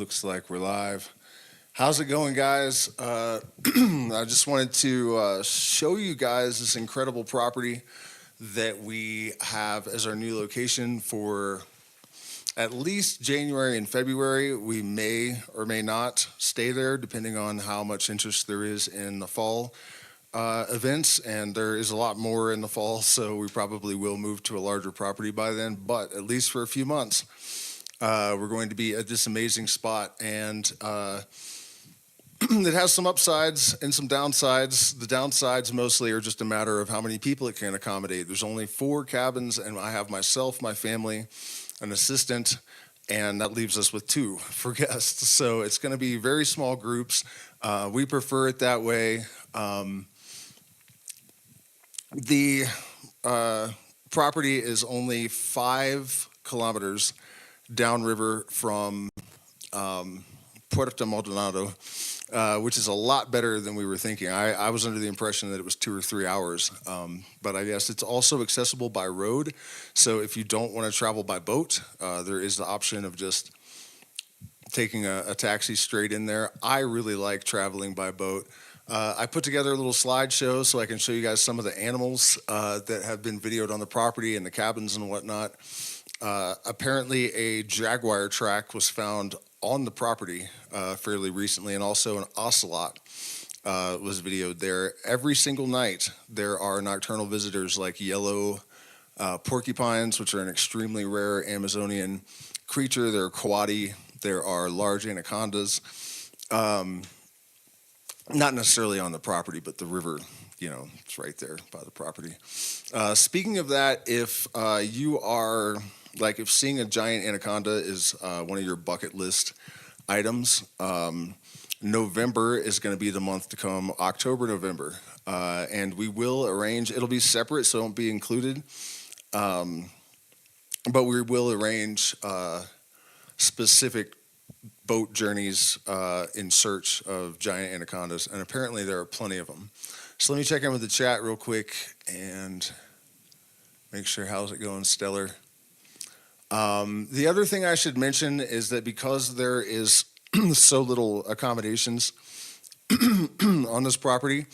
Looks like we're live. How's it going, guys? I just wanted to show you guys this incredible property that we have as our new location for at least January and February. We may or may not stay there depending on how much interest there is in the fall events, and there is a lot more in the fall, so we probably will move to a larger property by then, but at least for a few months. We're going to be at this amazing spot, and it has some upsides and some downsides. The downsides mostly are just a matter of how many people it can accommodate. There's only 4 cabins, and I have myself, my family, an assistant, and that leaves us with 2 for guests. So it's going to be very small groups. We prefer it that way. The property is only 5 kilometers downriver from Puerto Maldonado, which is a lot better than we were thinking. I was under the impression that it was 2 or 3 hours, but I guess it's also accessible by road. So if you don't want to travel by boat, there is the option of just taking a taxi straight in there. I really like traveling by boat. I put together a little slideshow so I can show you guys some of the animals that have been videoed on the property and the cabins and whatnot. Apparently a Jaguar track was found on the property fairly recently, and also an ocelot was videoed there. Every single night there are nocturnal visitors like yellow porcupines, which are an extremely rare Amazonian creature. There are coati, there are large anacondas. Not necessarily on the property, but the river, you know, it's right there by the property. Speaking of that, if you are, like, if seeing a giant anaconda is one of your bucket list items, November is going to be the month to come, October, November. And we will arrange, it'll be separate, so it won't be included. But we will arrange specific boat journeys in search of giant anacondas, and apparently there are plenty of them. So let me check in with the chat real quick and make sure, how's it going, Stellar? The other thing I should mention is that because there is so little accommodations on this property,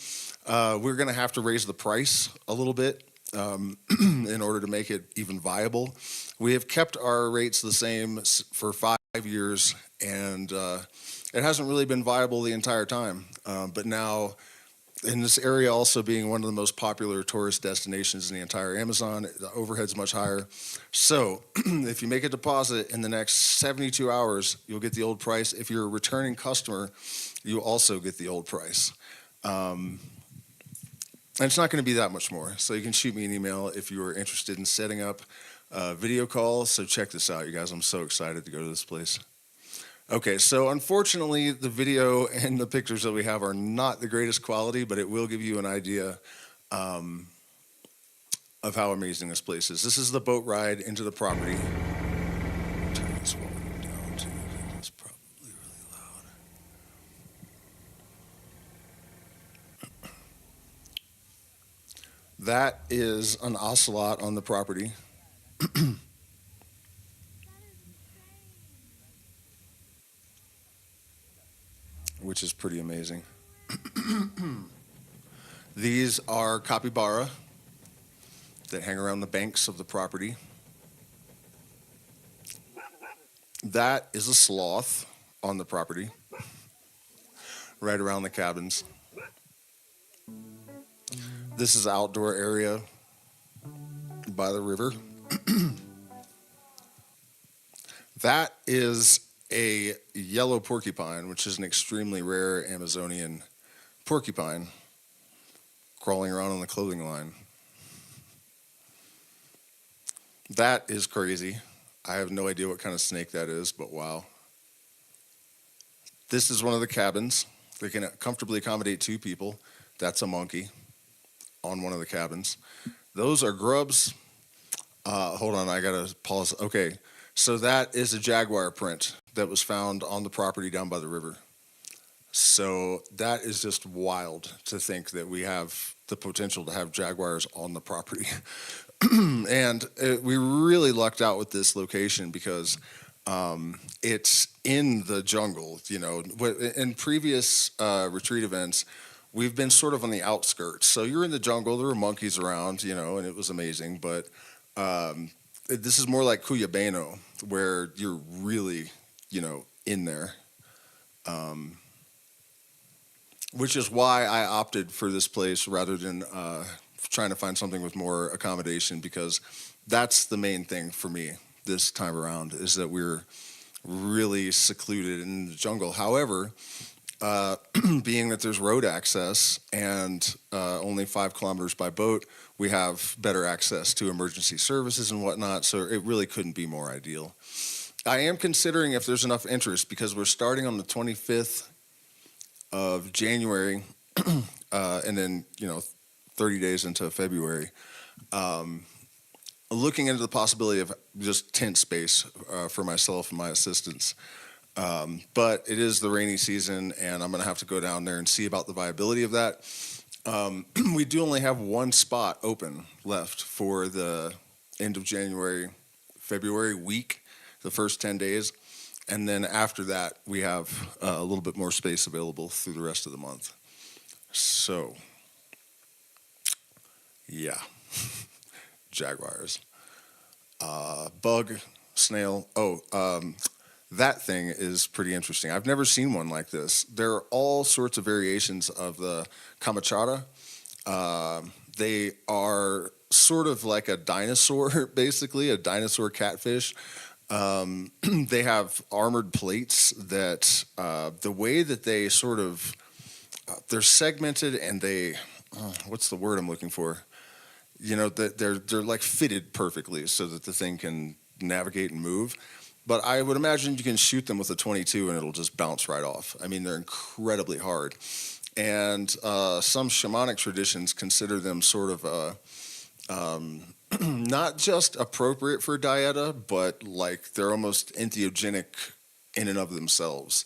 we're going to have to raise the price a little bit in order to make it even viable. We have kept our rates the same for 5 years, and it hasn't really been viable the entire time. But now, in this area also being one of the most popular tourist destinations in the entire Amazon, the overhead's much higher. So if you make a deposit in the next 72 hours, you'll get the old price. If you're a returning customer, you also get the old price. And it's not going to be that much more. So you can shoot me an email if you are interested in setting up a video call. So check this out, you guys. I'm so excited to go to this place. Okay, so unfortunately, the video and the pictures that we have are not the greatest quality, but it will give you an idea of how amazing this place is. This is the boat ride into the property. Turn this volume down too, because it's probably really loud. That is an ocelot on the property. Which is pretty amazing. These are capybara that hang around the banks of the property. That is a sloth on the property, right around the cabins. This is outdoor area by the river. That is a yellow porcupine, which is an extremely rare Amazonian porcupine, crawling around on the clothing line. That is crazy. I have no idea what kind of snake that is, but wow. This is one of the cabins. They can comfortably accommodate 2 people. That's a monkey on one of the cabins. Those are grubs. Hold on, I gotta pause. Okay, so that is a Jaguar print that was found on the property down by the river. So that is just wild to think that we have the potential to have jaguars on the property. And we really lucked out with this location because It's in the jungle. In previous retreat events, we've been sort of on the outskirts. So you're in the jungle. There were monkeys around, and it was amazing. But this is more like Cuyabeno, where you're really, in there. Which is why I opted for this place rather than trying to find something with more accommodation, because that's the main thing for me this time around, is that we're really secluded in the jungle. However, being that there's road access and only 5 kilometers by boat, we have better access to emergency services and whatnot, so it really couldn't be more ideal. I am considering if there's enough interest, because we're starting on the 25th of January, and then 30 days into February, looking into the possibility of just tent space for myself and my assistants. But it is the rainy season, and I'm going to have to go down there and see about the viability of that. We do only have one spot open left for the end of January, February week, the first 10 days. And then after that, we have a little bit more space available through the rest of the month. So, yeah. Jaguars. Bug, snail. That thing is pretty interesting. I've never seen one like this. There are all sorts of variations of the Kamachata. They are sort of like a dinosaur, basically, a dinosaur catfish. They have armored plates that the way that they sort of, they're segmented, and they, what's the word I'm looking for? They're like fitted perfectly so that the thing can navigate and move. But I would imagine you can shoot them with a .22 and it'll just bounce right off. I mean, they're incredibly hard. And some shamanic traditions consider them sort of not just appropriate for dieta, but like they're almost entheogenic in and of themselves.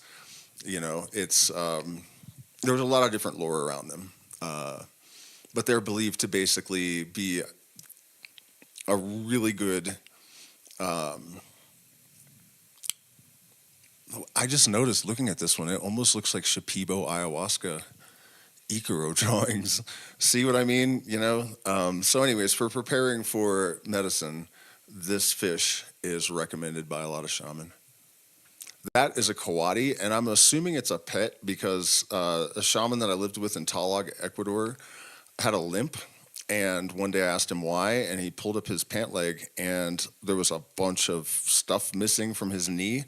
It's there's a lot of different lore around them, but they're believed to basically be a really good. I just noticed looking at this one, it almost looks like Shipibo ayahuasca Ikaro drawings. See what I mean? So anyways, for preparing for medicine, this fish is recommended by a lot of shaman. That is a coati, and I'm assuming it's a pet because a shaman that I lived with in Talag, Ecuador, had a limp. And one day I asked him why, and he pulled up his pant leg, and there was a bunch of stuff missing from his knee.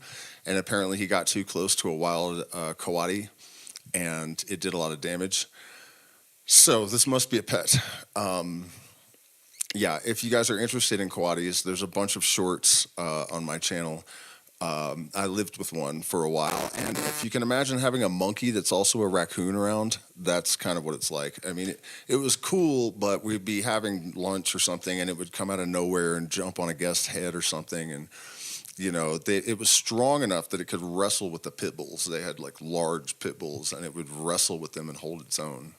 And apparently he got too close to a wild coati, and it did a lot of damage. So this must be a pet. If you guys are interested in coatis, there's a bunch of shorts on my channel. I lived with one for a while, and if you can imagine having a monkey that's also a raccoon around, that's kind of what it's like. I mean, it was cool, but we'd be having lunch or something, and it would come out of nowhere and jump on a guest's head or something, and it was strong enough that it could wrestle with the pit bulls. They had like large pit bulls, and it would wrestle with them and hold its own.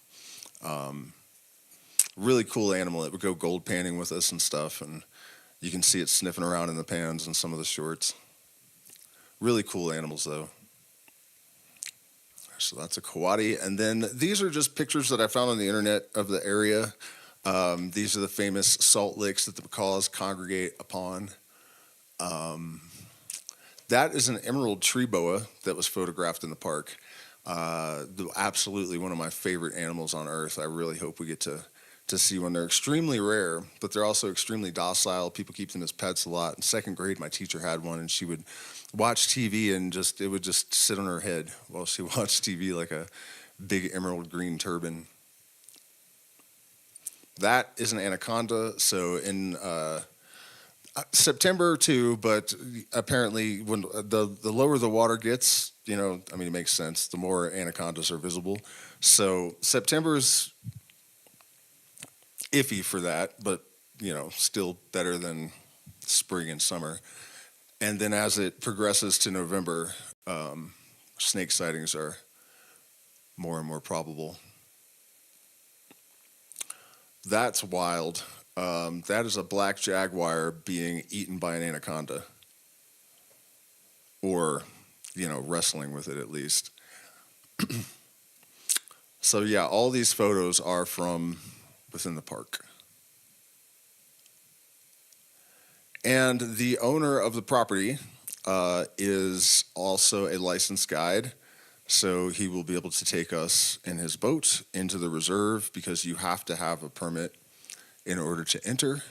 Really cool animal. It would go gold panning with us and stuff, and you can see it sniffing around in the pans and some of the shorts. Really cool animals, though. So that's a coati. And then these are just pictures that I found on the internet of the area. These are the famous salt licks that the macaws congregate upon. That is an emerald tree boa that was photographed in the park. Absolutely one of my favorite animals on earth. I really hope we get to see one. They're extremely rare, but they're also extremely docile. People keep them as pets a lot. In second grade, my teacher had one, and she would watch TV and it would just sit on her head while she watched TV like a big emerald green turban. That is an anaconda. So in September too, but apparently when the lower the water gets, it makes sense. The more anacondas are visible. So September is iffy for that, but still better than spring and summer. And then as it progresses to November, snake sightings are more and more probable. That's wild. That is a black jaguar being eaten by an anaconda. wrestling with it at least. So yeah, all these photos are from within the park. And the owner of the property is also a licensed guide. So he will be able to take us in his boat into the reserve because you have to have a permit in order to enter.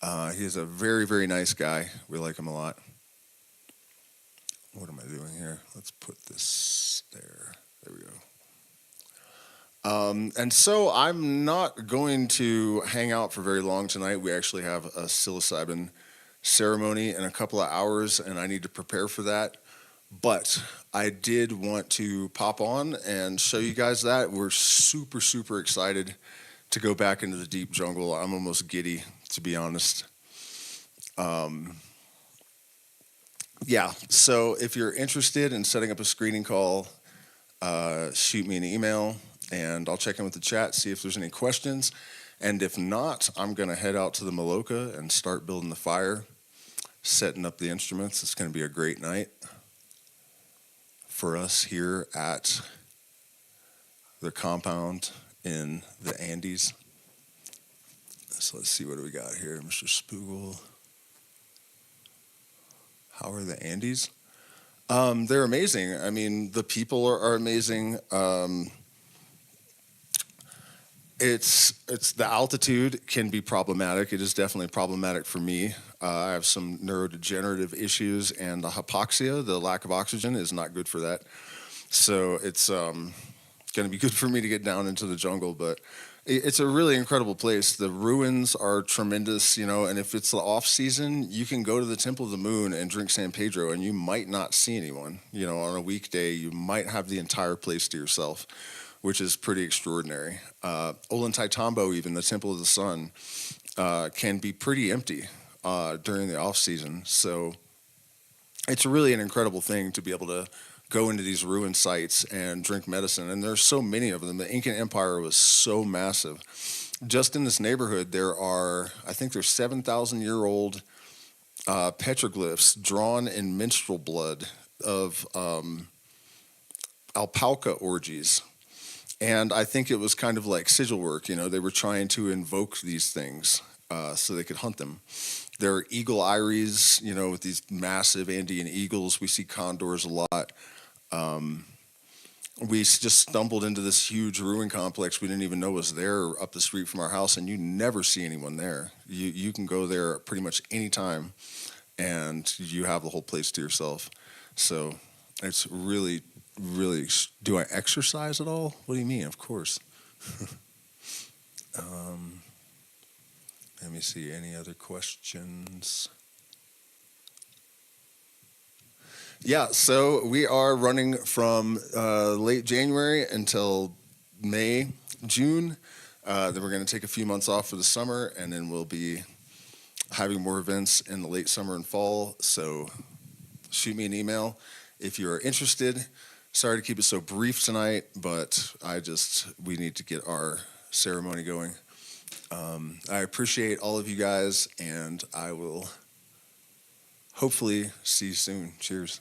He is a very, very nice guy. We like him a lot. What am I doing here? Let's put this there. There we go. And so I'm not going to hang out for very long tonight. We actually have a psilocybin ceremony in a couple of hours, and I need to prepare for that. But I did want to pop on and show you guys that. We're super, super excited to go back into the deep jungle. I'm almost giddy, to be honest. Yeah, so if you're interested in setting up a screening call, shoot me an email, and I'll check in with the chat, see if there's any questions. And if not, I'm going to head out to the Maloka and start building the fire, setting up the instruments. It's going to be a great night for us here at the compound in the Andes. So let's see, what do we got here, Mr. Spoogel? How are the Andes? They're amazing. I mean, the people are amazing. It's the altitude can be problematic. It is definitely problematic for me. I have some neurodegenerative issues, and the hypoxia, the lack of oxygen, is not good for that. So it's going to be good for me to get down into the jungle, but it's a really incredible place. The ruins are tremendous, and if it's the off season, you can go to the Temple of the Moon and drink San Pedro, and you might not see anyone. On a weekday, you might have the entire place to yourself, which is pretty extraordinary. Ollantaytambo, even the Temple of the Sun, can be pretty empty during the off season. So it's really an incredible thing to be able to go into these ruined sites and drink medicine. And there's so many of them. The Incan Empire was so massive. Just in this neighborhood, I think there's 7,000-year-old petroglyphs drawn in menstrual blood of alpaca orgies. And I think it was kind of like sigil work. They were trying to invoke these things so they could hunt them. There are eagle eyries, with these massive Andean eagles. We see condors a lot. We just stumbled into this huge ruin complex we didn't even know was there up the street from our house, and you never see anyone there. You can go there pretty much any time, and you have the whole place to yourself. So it's really, really. Do I exercise at all? What do you mean? Of course. Let me see. Any other questions? Yeah, so we are running from late January until May, June. Then we're going to take a few months off for the summer, and then we'll be having more events in the late summer and fall. So shoot me an email if you're interested. Sorry to keep it so brief tonight, but we need to get our ceremony going. I appreciate all of you guys, and I will hopefully see you soon. Cheers.